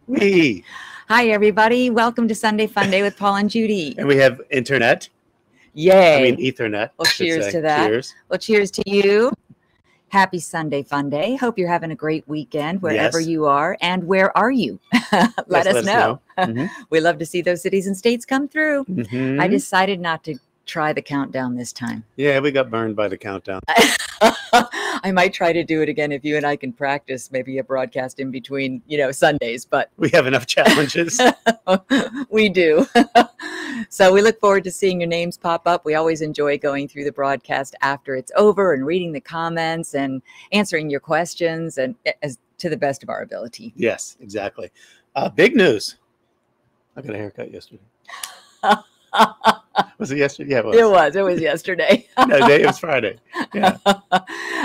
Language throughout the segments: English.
Me. Hi, everybody. Welcome to Sunday Funday with Paul and Judy. And we have internet. Yay. I mean, Ethernet. Well, cheers to that. Cheers. Well, cheers to you. Happy Sunday Funday. Hope you're having a great weekend wherever you are. And where are you? Let us know. We love to see those cities and states come through. I decided not to try the countdown this time. Yeah, we got burned by the countdown. I might try to do it again if you and I can practice maybe a broadcast in between, Sundays, but we have enough challenges. We do. So we look forward to seeing your names pop up. We always enjoy going through the broadcast after it's over and reading the comments and answering your questions and as to the best of our ability. Yes, exactly. Big news. I got a haircut yesterday. Was it yesterday? Yeah, it was. It was yesterday. No, it was Friday. Yeah.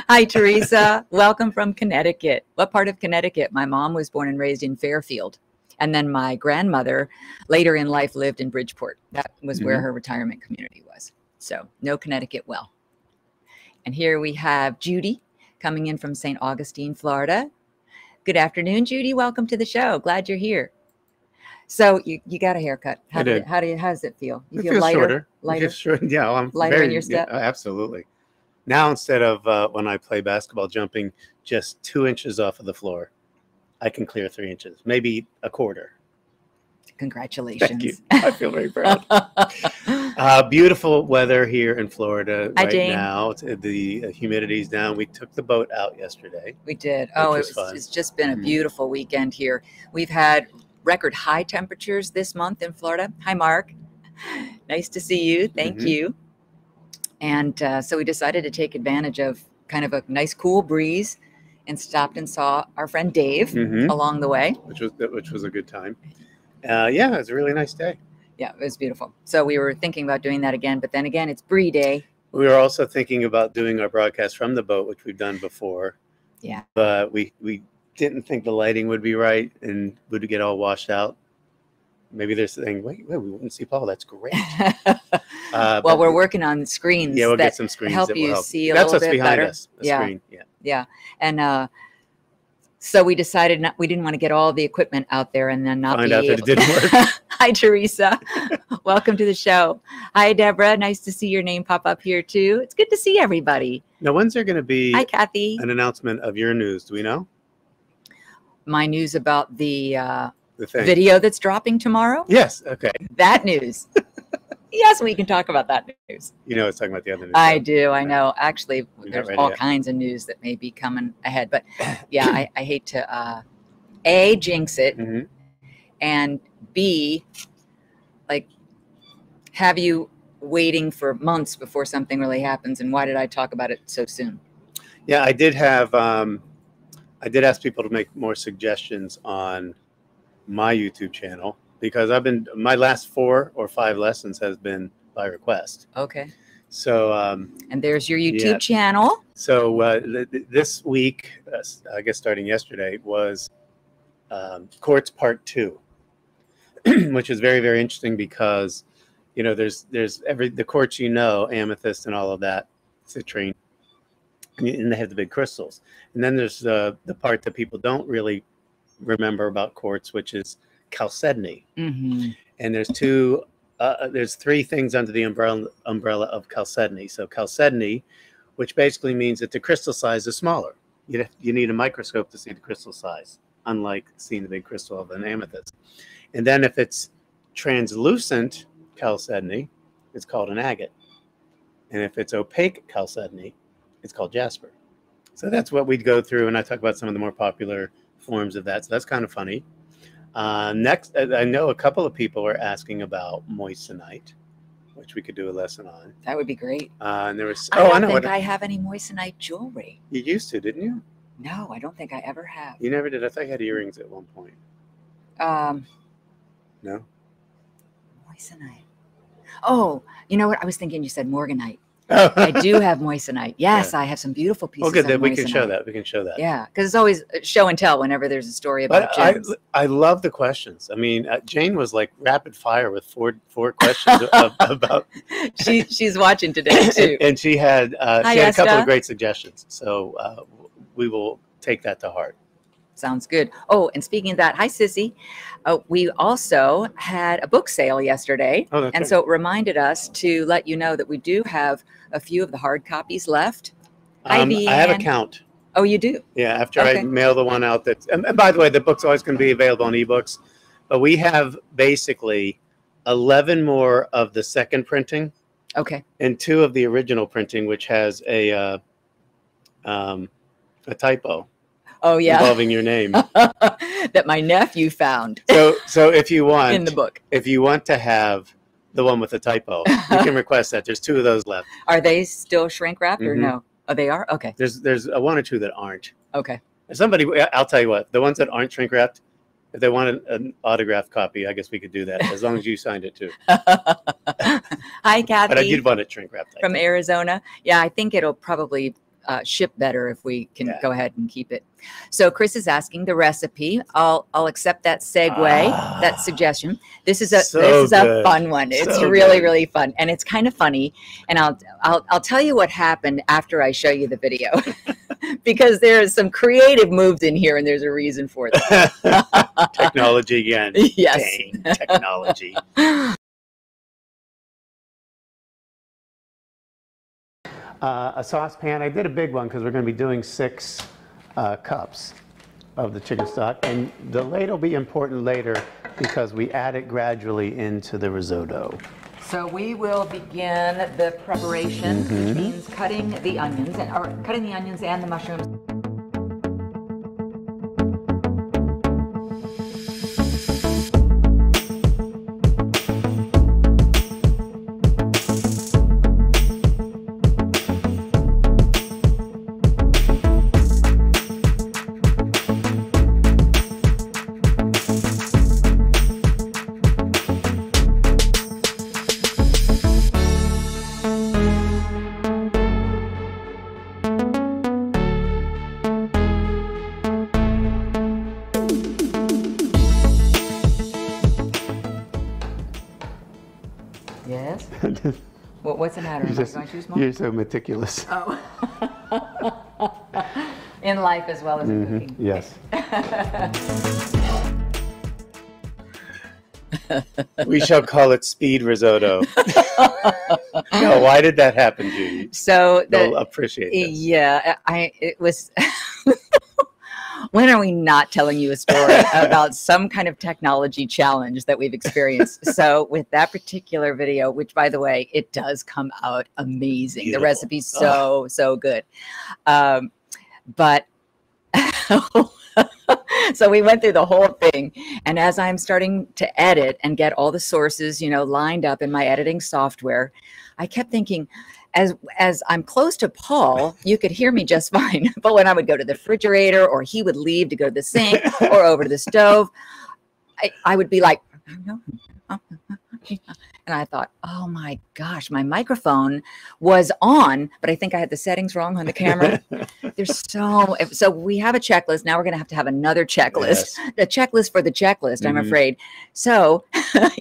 Hi, Teresa. Welcome from Connecticut. What part of Connecticut? My mom was born and raised in Fairfield. And then my grandmother later in life lived in Bridgeport. That was where her retirement community was. So no Connecticut well. And here we have Judy coming in from St. Augustine, Florida. Good afternoon, Judy. Welcome to the show. Glad you're here. So you got a haircut. How does it feel? You feel lighter? Shorter. Lighter? Yeah, I'm lighter in your step? Yeah, absolutely. Now, instead of when I play basketball, jumping just 2 inches off of the floor, I can clear 3 inches, maybe a quarter. Congratulations. Thank you. I feel very proud. Beautiful weather here in Florida now. The humidity's down. We took the boat out yesterday. We did. Oh, it's just been a beautiful weekend here. We've had record high temperatures this month in Florida. Hi, Mark. Nice to see you. Thank you. And so we decided to take advantage of kind of a nice cool breeze and stopped and saw our friend Dave along the way. Which was a good time. Yeah, it was a really nice day. Yeah, it was beautiful. So we were thinking about doing that again, but then again, it's Brie Day. We were also thinking about doing our broadcast from the boat, which we've done before. Yeah. But we didn't think the lighting would be right and would get all washed out. Maybe they're saying, wait, we wouldn't see Paul. That's great. Well, we're working on screens. Yeah, we'll get some screens help that you will help. See a little bit better. That's what's behind us. Screen. Yeah. And so we decided we didn't want to get all the equipment out there and then not find out that it didn't work. Hi, Teresa. Welcome to the show. Hi, Deborah. Nice to see your name pop up here too. It's good to see everybody. Now, when's there going to be Hi, Kathy. An announcement of your news? Do we know? My news about the video that's dropping tomorrow? Yes. Okay. That news. Yes, we can talk about that news. I was talking about the other news. I do. I know. Actually, there's all kinds of news that may be coming ahead. But yeah, I hate to A, jinx it, and B, have you waiting for months before something really happens. And why did I talk about it so soon? Yeah, I did have I did ask people to make more suggestions on my YouTube channel because my last 4 or 5 lessons has been by request. Okay. So and there's your YouTube channel. So this week, I guess starting yesterday, was Courts Part 2, which is very, very interesting because there's the quartz, amethyst and all of that, citrine, and they have the big crystals. And then there's the part that people don't really remember about quartz, which is chalcedony. And there's there's 3 things under the umbrella of chalcedony. So chalcedony, which basically means that the crystal size is smaller. You need a microscope to see the crystal size, unlike seeing the big crystal of an amethyst. And then if it's translucent chalcedony, it's called an agate. And if it's opaque chalcedony, it's called jasper. So that's what we'd go through, and I talk about some of the more popular forms of that. So that's kind of funny. Next, I know a couple of people are asking about moissanite, which we could do a lesson on. That would be great. And there was I don't think I have any moissanite jewelry. You used to, didn't you? No, I don't think I ever have. You never did. I thought you had earrings at one point. No. Moissanite. Oh, you know what? I was thinking you said morganite. I do have moissanite. Yes, I have some beautiful pieces. Oh, good. Of we can show that. We can show that. Yeah, because it's always show and tell whenever there's a story about gems. I love the questions. I mean, Jane was like rapid fire with four questions about. She's watching today too, and she had a couple of great suggestions. So we will take that to heart. Sounds good. Oh, and speaking of that, hi, Sissy. We also had a book sale yesterday. Oh, that's and right. so it reminded us to let you know that we do have a few of the hard copies left. Hi, I have a Deanne. count. Oh, you do? Yeah, after Okay. I mail the one out and by the way, the book's always going to be available on ebooks, but we have basically 11 more of the second printing. Okay. And 2 of the original printing, which has a typo. Oh, yeah. Involving your name. That my nephew found. So if you want in the book, if you want to have the one with the typo, you can request that. There's 2 of those left. Are they still shrink wrapped or no? Oh, they are? Okay. There's 1 or 2 that aren't. Okay. Somebody, I'll tell you what, the ones that aren't shrink wrapped, if they want an autographed copy, I guess we could do that as long as you signed it too. Hi, Kathy. But you'd want it shrink wrapped. From Arizona. Yeah, I think it'll probably ship better if we can go ahead and keep it. So Chris is asking the recipe. I'll accept that segue, that suggestion. This is a fun one. It's really fun, and it's kind of funny. And I'll tell you what happened after I show you the video, because there is some creative moves in here, and there's a reason for that. Technology again. Yes. Dang, technology. A saucepan. I did a big one because we're going to be doing 6 cups of the chicken stock, and the late will be important later because we add it gradually into the risotto. So we will begin the preparation, which means cutting the onions and the mushrooms. Yes? What's the matter? Am I going too small? You're so meticulous. Oh. In life as well as in cooking. Yes. We shall call it speed risotto. No, why did that happen, Judy? So they'll appreciate this. Yeah, it was. When are we not telling you a story about some kind of technology challenge that we've experienced? So with that particular video, which by the way, it does come out amazing. Beautiful. The recipe's so good. But so we went through the whole thing. And as I'm starting to edit and get all the sources, lined up in my editing software, I kept thinking, as I'm close to Paul, you could hear me just fine. But when I would go to the refrigerator, or he would leave to go to the sink or over to the stove, I would be like, and I thought, oh my gosh, my microphone was on, but I think I had the settings wrong on the camera. So we have a checklist. Now we're going to have another checklist, the checklist for the checklist, I'm afraid. So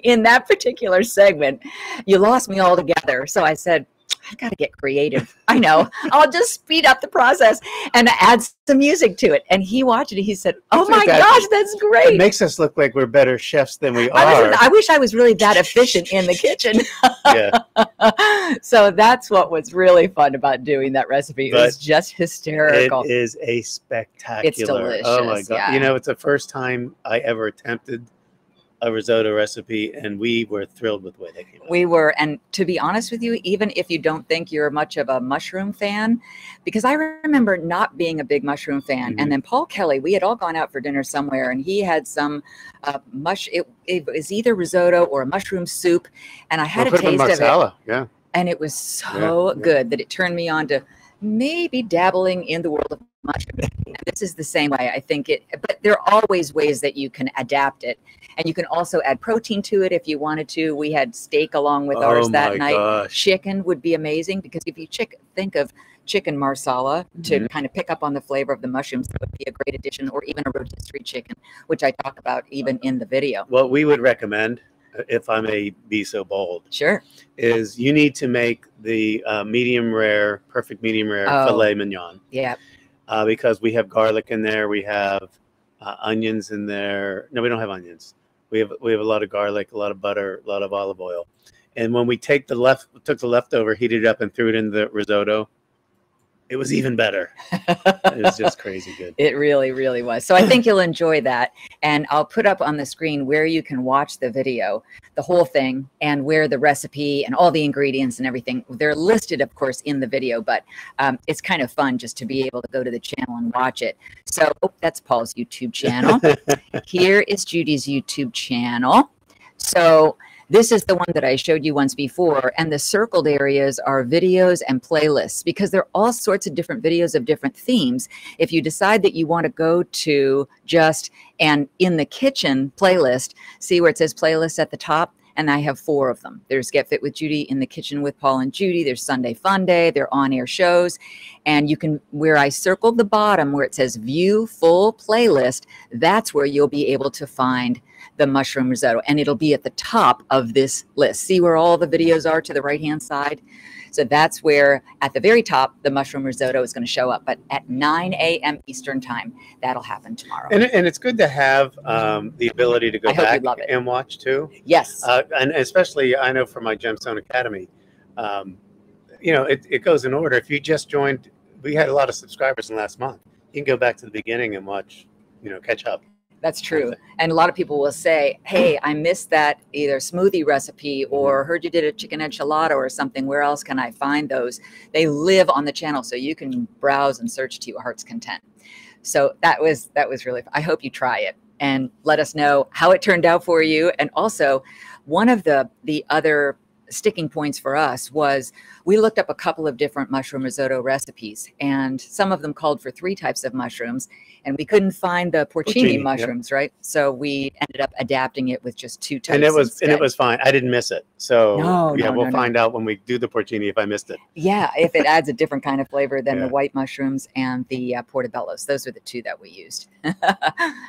in that particular segment, you lost me altogether. So I said, I've got to get creative. I know. I'll just speed up the process and add some music to it. And he watched it. He said, oh my gosh, that's great. It makes us look like we're better chefs than we are. I wish I was really that efficient in the kitchen. Yeah. So that's what was really fun about doing that recipe. It was just hysterical. It is a spectacular. It's delicious. Oh my God. Yeah. It's the first time I ever attempted a risotto recipe, and we were thrilled with the way they came out. We were, and to be honest with you, even if you don't think you're much of a mushroom fan, because I remember not being a big mushroom fan, and then Paul Kelly, we had all gone out for dinner somewhere, and he had some it was either risotto or a mushroom soup, and I had a taste of it. Yeah. And it was so good that it turned me on to maybe dabbling in the world of mushrooms. And this is the same way, I think but there are always ways that you can adapt it. And you can also add protein to it if you wanted to. We had steak along with ours that night. Gosh. Chicken would be amazing, because if you think of chicken marsala to kind of pick up on the flavor of the mushrooms, that would be a great addition, or even a rotisserie chicken, which I talk about even in the video. What we would recommend, if I may be so bold, sure, is you need to make the perfect medium rare filet mignon. Yeah. Because we have garlic in there, we have onions in there. No, we don't have onions. We have a lot of garlic, a lot of butter, a lot of olive oil. And when we took the leftover, heated it up, and threw it in the risotto, it was even better. It was just crazy good. It really, really was. So I think you'll enjoy that. And I'll put up on the screen where you can watch the video, the whole thing, and where the recipe and all the ingredients and everything. They're listed, of course, in the video, but it's kind of fun just to be able to go to the channel and watch it. So that's Paul's YouTube channel. Here is Judy's YouTube channel. So this is the one that I showed you once before, and the circled areas are videos and playlists, because there are all sorts of different videos of different themes. If you decide that you want to go to just and in the kitchen playlist, see where it says playlist at the top, and I have 4 of them. There's Get Fit with Judy, In the Kitchen with Paul and Judy. There's Sunday Funday. They're on-air shows. And you can, where I circled the bottom where it says View Full Playlist, that's where you'll be able to find the mushroom risotto, and it'll be at the top of this list. See where all the videos are to the right-hand side? So that's where, at the very top, the mushroom risotto is going to show up. But at 9 a.m. Eastern time, that'll happen tomorrow. And it's good to have the ability to go back and watch too. Yes. And especially, I know from my GEMSTONE Academy, you know, it goes in order. If you just joined, we had a lot of subscribers in last month. You can go back to the beginning and watch, you know, catch up. That's true. And a lot of people will say, hey, I missed that either smoothie recipe or heard you did a chicken enchilada or something. Where else can I find those? They live on the channel, so you can browse and search to your heart's content. So that was really fun. I hope you try it and let us know how it turned out for you. And also, one of the other sticking points for us was we looked up a couple of different mushroom risotto recipes, and some of them called for 3 types of mushrooms, and we couldn't find the porcini mushrooms, right? So we ended up adapting it with just 2 types. And it was fine. I didn't miss it. So we'll find out when we do the porcini if I missed it. Yeah, if it adds a different kind of flavor than the white mushrooms and the portobellos. Those are the 2 that we used.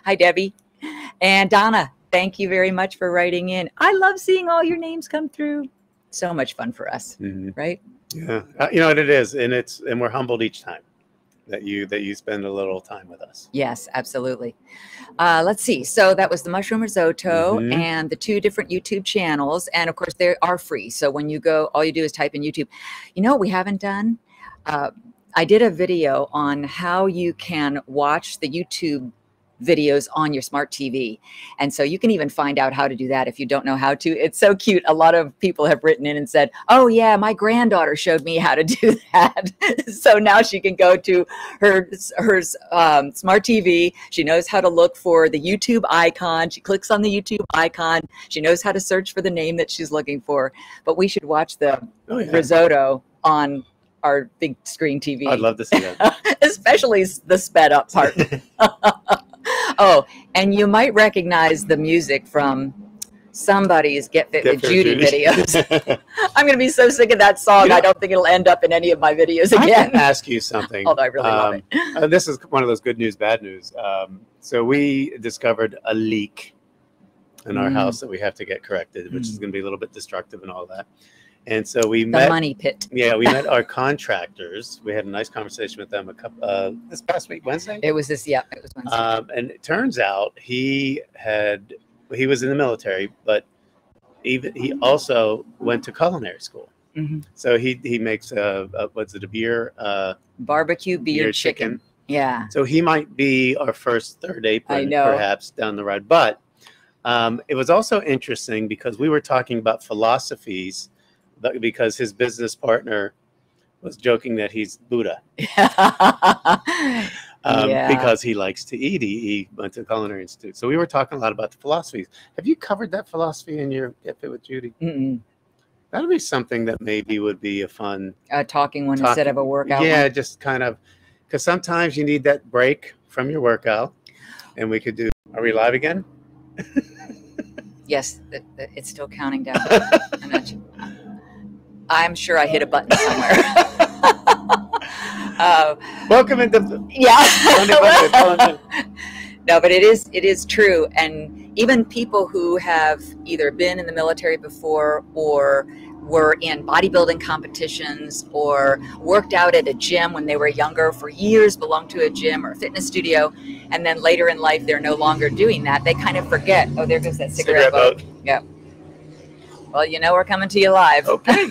Hi, Debbie. And Donna, thank you very much for writing in. I love seeing all your names come through. So much fun for us, right? Yeah, you know what it is, and we're humbled each time that you spend a little time with us. Yes, absolutely. Let's see. So that was the mushroom risotto and the 2 different YouTube channels, and of course they are free. So when you go, all you do is type in YouTube. You know what we haven't done? I did a video on how you can watch the YouTube videos on your smart TV. And so you can even find out how to do that if you don't know how to. It's so cute. A lot of people have written in and said, oh yeah, my granddaughter showed me how to do that. So now she can go to her smart TV. She knows how to look for the YouTube icon. She clicks on the YouTube icon. She knows how to search for the name that she's looking for. But we should watch the risotto on our big screen TV. I'd love to see that. Especially the sped up part. Oh, and you might recognize the music from somebody's Get Fit with Judy videos. I'm going to be so sick of that song. I don't think it'll end up in any of my videos again. I can ask you something. Although I really love it. This is one of those good news, bad news. So we discovered a leak in our house that we have to get corrected, which is going to be a little bit destructive and all that. And so we met the money pit. Yeah, we met our contractors. We had a nice conversation with them this past week, Wednesday. It was this, it was Wednesday. And it turns out he was in the military, but he also went to culinary school. So he makes what's it, a beer? Barbecue beer chicken. Yeah. So he might be our first third apron, perhaps down the road. But it was also interesting because we were talking about philosophies. Because his business partner was joking that he's Buddha. Because he likes to eat. He went to the Culinary Institute. So we were talking a lot about the philosophies. Have you covered that philosophy in your Get Fit with Judy? That'll be something that maybe would be a fun... talking one instead of a workout Yeah, one. Just kind of... Because sometimes you need that break from your workout. And we could do... Are we live again? Yes, it's still counting down. I'm sure I hit a button somewhere. Welcome into No, but it is true. And even people who have either been in the military before or were in bodybuilding competitions or worked out at a gym when they were younger for years, belonged to a gym or a fitness studio, and then later in life they're no longer doing that. They kind of forget, oh, there goes that cigarette boat. Yeah. Well, you know, we're coming to you live. Okay.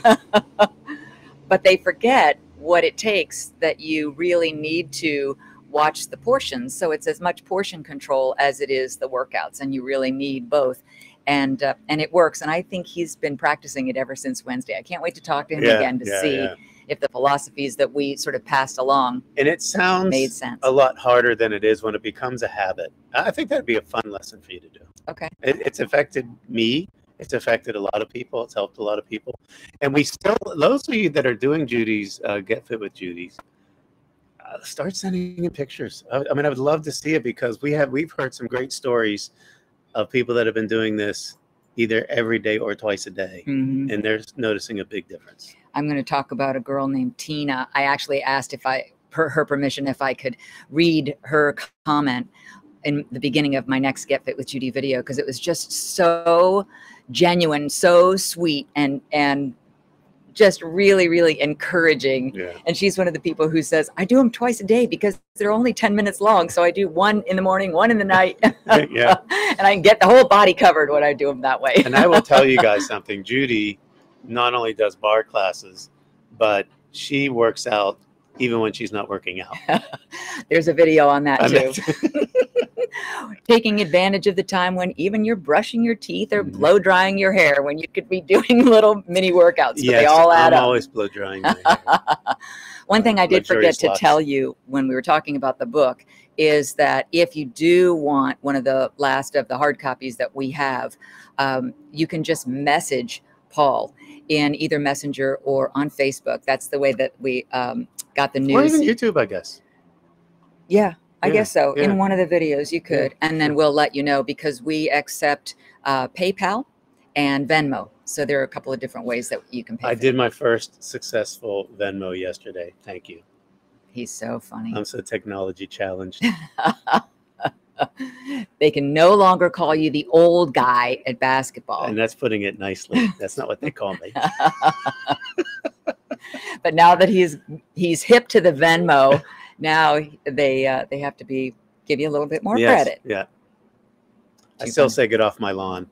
But they forget what it takes, that you really need to watch the portions. So it's as much portion control as it is the workouts, and you really need both. And it works. And I think he's been practicing it ever since Wednesday. I can't wait to talk to him again to see if the philosophies that we sort of passed along and it sounds made sense. A lot harder than it is when it becomes a habit. I think that'd be a fun lesson for you to do. Okay. It's affected me. It's affected a lot of people. It's helped a lot of people. And we still, those of you that are doing Judy's, Get Fit with Judy's, start sending in pictures. I mean, I would love to see it, because we've heard some great stories of people that have been doing this either every day or twice a day, and they're noticing a big difference. I'm going to talk about a girl named Tina. I actually asked her permission, if I could read her comment in the beginning of my next Get Fit with Judy video, because it was just so genuine, so sweet, and just really, really encouraging. Yeah. And she's one of the people who says, I do them twice a day because they're only 10 minutes long. So I do one in the morning, one in the night. Yeah. And I can get the whole body covered when I do them that way. And I will tell you guys something. Judy not only does bar classes, but she works out even when she's not working out. There's a video on that too. Taking advantage of the time when even you're brushing your teeth or blow drying your hair, when you could be doing little mini workouts. But they all add up. I'm always blow drying my hair. One thing I did forget to tell you when we were talking about the book is that if you do want one of the last of the hard copies that we have, you can just message Paul in either Messenger or on Facebook. That's the way that we got the news. Or even YouTube, I guess. Yeah. I guess so. Yeah. In one of the videos you could, and then we'll let you know, because we accept PayPal and Venmo. So there are a couple of different ways that you can pay. I did my first successful Venmo yesterday. Thank you. He's so funny. I'm so technology challenged. They can no longer call you the old guy at basketball. And that's putting it nicely. That's not what they call me. But now that he's hip to the Venmo, now they have to give you a little bit more credit. Yeah. I still say get off my lawn.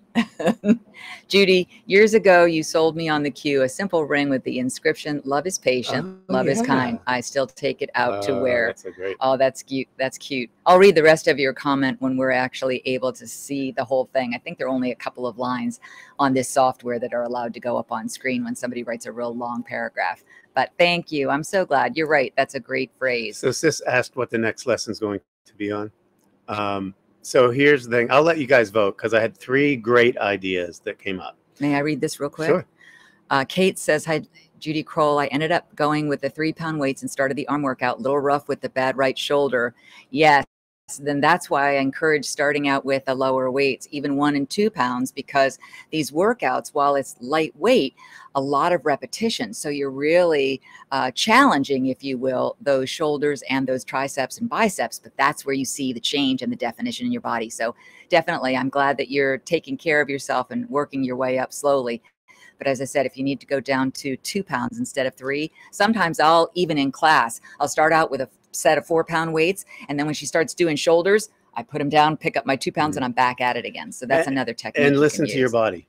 Judy, years ago you sold me on the queue a simple ring with the inscription, "Love is patient, love is kind." I still take it out to wear. That's a great. Oh, that's cute. That's cute. I'll read the rest of your comment when we're actually able to see the whole thing. I think there are only a couple of lines on this software that are allowed to go up on screen when somebody writes a real long paragraph. But thank you. I'm so glad. You're right. That's a great phrase. So Sis asked what the next lesson is going to be on. So here's the thing. I'll let you guys vote, because I had 3 great ideas that came up. May I read this real quick? Sure. Kate says, hi, Judy Crowell. I ended up going with the 3-pound weights and started the arm workout. A little rough with the bad right shoulder. Yes. Then that's why I encourage starting out with the lower weights, even 1 and 2 pounds, because these workouts, while it's lightweight, a lot of repetition. So you're really challenging, if you will, those shoulders and those triceps and biceps. But that's where you see the change and the definition in your body. So definitely, I'm glad that you're taking care of yourself and working your way up slowly. But as I said, if you need to go down to 2 pounds instead of 3, sometimes even in class, I'll start out with a set of 4-pound weights. And then when she starts doing shoulders, I put them down, pick up my 2 pounds, and I'm back at it again. So that's another technique. And listen to your body.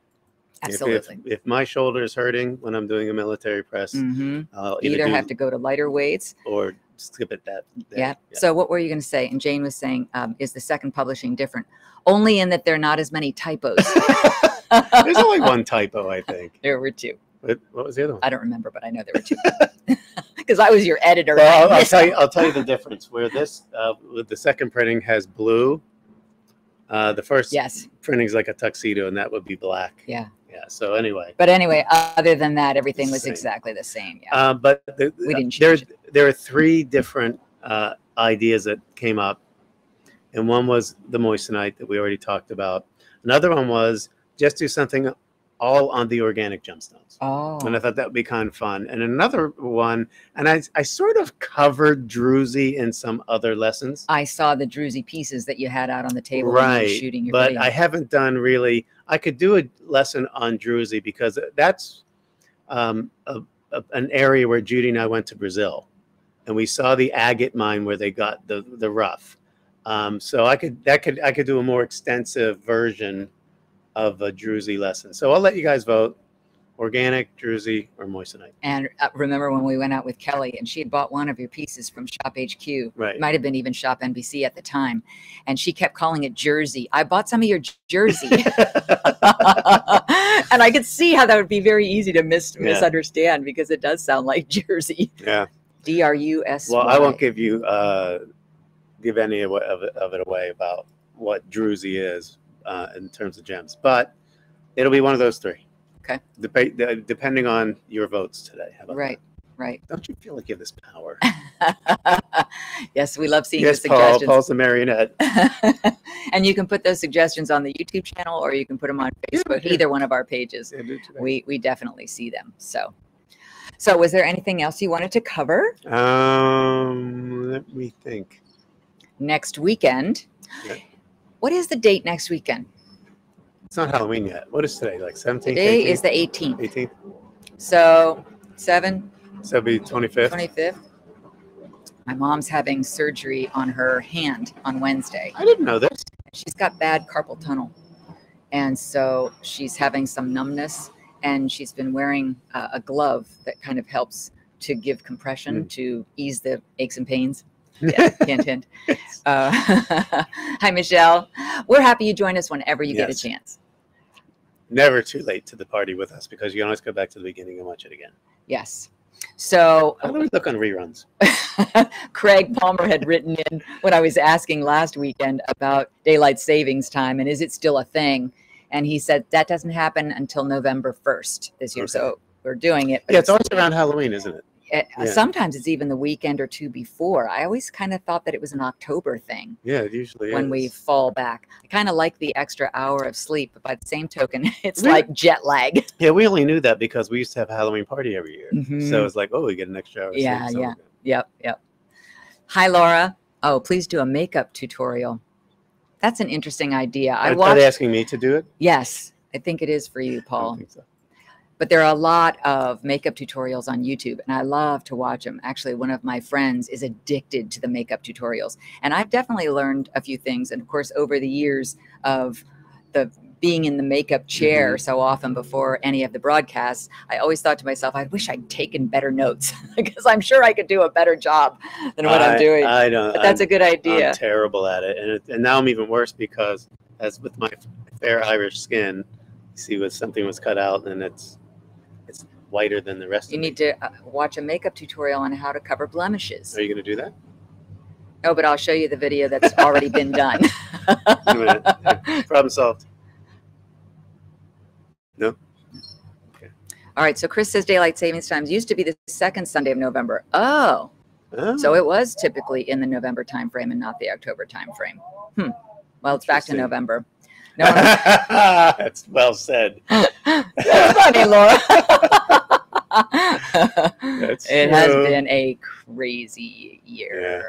Absolutely. If my shoulder is hurting when I'm doing a military press, I'll either have to go to lighter weights or skip it that day. Yeah. So what were you going to say? And Jane was saying, is the second publishing different? Only in that there are not as many typos. There's only 1 typo, I think. There were 2. What was the other one? I don't remember, but I know there were 2. Because I was your editor. Well, I'll tell you the difference. Where this, with the second printing has blue, the first printing is like a tuxedo, and that would be black. Yeah. Yeah. So anyway. But anyway, other than that, everything was exactly the same. Yeah. But we didn't change it. There are 3 different ideas that came up, and one was the moissanite that we already talked about. Another one was just do something all on the organic gemstones. Oh. And I thought that would be kind of fun. And another one, and I sort of covered druzy in some other lessons. I saw the druzy pieces that you had out on the table when you were shooting your but video. I haven't done really. I could do a lesson on druzy because that's an area where Judy and I went to Brazil, and we saw the agate mine where they got the rough. So I could do a more extensive version of a druzy lesson. So I'll let you guys vote: organic, druzy, or moissanite. And remember when we went out with Kelly and she had bought one of your pieces from Shop HQ, Right. Might have been even Shop NBC at the time, and she kept calling it Jersey. I bought some of your Jersey. And I could see how that would be very easy to misunderstand because it does sound like Jersey. Yeah. DRUSY. Well, I won't give any of it away about what druzy is in terms of gems, but it'll be one of those three. Okay. Depending on your votes today. How about Right. that? Right. Don't you feel like you have this power? Yes, we love seeing Yes, the suggestions. Paul's the marionette. And you can put those suggestions on the YouTube channel, or you can put them on Facebook, either one of our pages. Yeah, do today. We definitely see them. So was there anything else you wanted to cover? Let me think. Next weekend. Yeah. What is the date next weekend? It's not Halloween yet. What is today? Like 17th? Today 18th? is the 18th. 18th. So 7, So it'll be 25th. 25th. My mom's having surgery on her hand on Wednesday. I didn't know this. She's got bad carpal tunnel. And so she's having some numbness, and she's been wearing a glove that kind of helps to give compression to ease the aches and pains. Yeah, hint, hint. Hi, Michelle. We're happy you join us whenever you get a chance. Never too late to the party with us because you can always go back to the beginning and watch it again. Yes. So how do we look on reruns? Craig Palmer had written in when I was asking last weekend about daylight savings time and is it still a thing? And he said that doesn't happen until November 1st this year. Okay. So we're doing it. Yeah, it's always around Halloween, isn't it? Sometimes it's even the weekend or two before. I always kind of thought that it was an October thing. Yeah, it usually is. When we fall back. I kind of like the extra hour of sleep, but by the same token, it's like jet lag. Yeah, we only knew that because we used to have a Halloween party every year. So it's like, oh, we get an extra hour of sleep. So Yep. Hi, Laura. Oh, please do a makeup tutorial. That's an interesting idea. Are they asking me to do it? Yes, I think it is for you, Paul. I don't think so. But there are a lot of makeup tutorials on YouTube, and I love to watch them. Actually, one of my friends is addicted to the makeup tutorials, and I've definitely learned a few things. And of course, over the years of being in the makeup chair so often before any of the broadcasts, I always thought to myself, I wish I'd taken better notes because I'm sure I could do a better job than what I'm doing. I don't. But that's a good idea. I'm terrible at it, and now I'm even worse because, as with my fair Irish skin, you see, when something was cut out, and it's whiter than the rest of it. You need to watch a makeup tutorial on how to cover blemishes. Are you going to do that? No, but I'll show you the video that's already been done. Wait a minute. Problem solved. No? Okay. All right, so Chris says daylight savings times used to be the second Sunday of November. Oh. So it was typically in the November time frame and not the October time frame. Well, it's back to November. No one... That's well said. That's funny, Laura. It has been a crazy year. Yeah.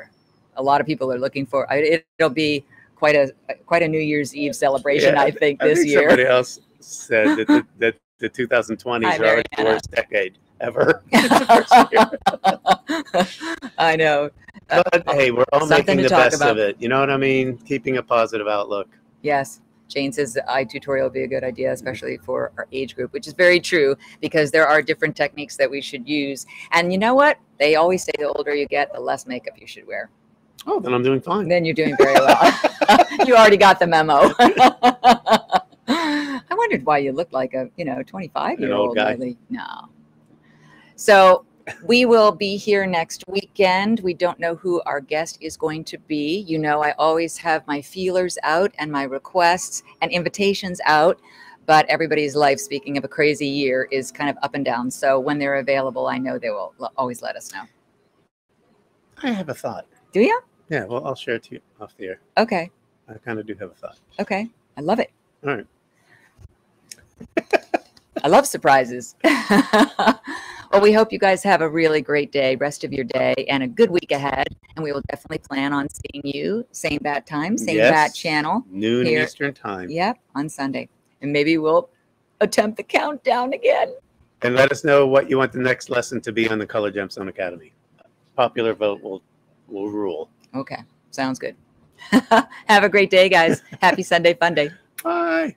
A lot of people are looking for. It'll be quite a New Year's Eve celebration, I think, this year. Somebody else said that the 2020s are already the worst decade ever. I know. But hey, we're all making the best of it. You know what I mean? Keeping a positive outlook. Yes. Jane says the eye tutorial would be a good idea, especially for our age group, which is very true because there are different techniques that we should use. And you know what? They always say the older you get, the less makeup you should wear. Oh, then I'm doing fine. Then you're doing very well. You already got the memo. I wondered why you looked like a 25-year-old guy. Really. No. So we will be here next weekend. We don't know who our guest is going to be. You know, I always have my feelers out and my requests and invitations out, but everybody's life, speaking of a crazy year, is kind of up and down. So when they're available, I know they will always let us know. I have a thought. Do you? Yeah, well, I'll share it to you off the air. Okay. I kind of do have a thought. Okay. I love it. All right. I love surprises. Well, we hope you guys have a really great day, rest of your day, and a good week ahead. And we will definitely plan on seeing you same bat time, same bat channel. Noon here. Eastern time. Yep, on Sunday. And maybe we'll attempt the countdown again. And let us know what you want the next lesson to be on the Color Gemstone Academy. Popular vote will rule. Okay, sounds good. Have a great day, guys. Happy Sunday Funday. Bye.